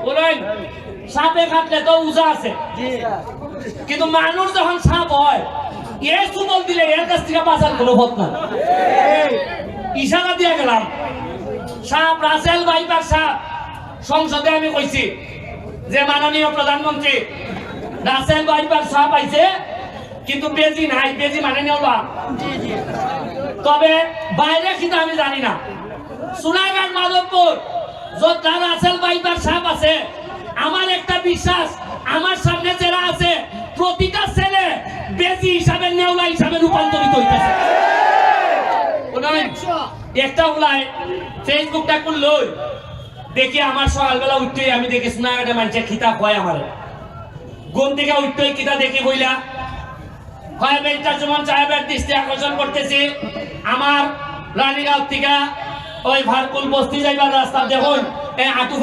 বলেন সাপে কাটলে তো উজা আছে, কিন্তু মানুষ যখন সাপ হয় এ সুবল দিলে এর কাছ থেকে বাঁচার কোনো পথ না। ইশারা দিয়ে গেলাম সাপ রাসেল ভাইপার সাপ। সংসদে আমি কইছি যে মাননীয় প্রধানমন্ত্রী রাসেল ভাইপার সাপ আইছে, কিন্তু বেজি নাই, বেজি মানে নেওয়া। তবে বাইরে কিন্তু আমি জানি না। সোনারগাঁও মাধবপুর যত রাসেল ভাইপার সাপ আছে, আমার একটা বিশ্বাস আমার সামনে যারা আছে প্রতিটা ছেলে বেজি হিসাবে নেওয়া হিসাবে রূপান্তরিত হইতেছে। একটা উলাই ফেসবুকটা করল দেখি আমার সকালবেলা উঠতেই আমি দেখি সোনারগাঁটে মানুষের খিতাব হয় আমার ঘুম থেকে উঠতেই কিতা দেখি বইলা হয় বেটার যেমন সাহেবের দৃষ্টি আকর্ষণ করতেছি আমার রানীগাঁও থেকে ওই ভারকুল বস্তি যাইবার রাস্তা দেখুন এই আটু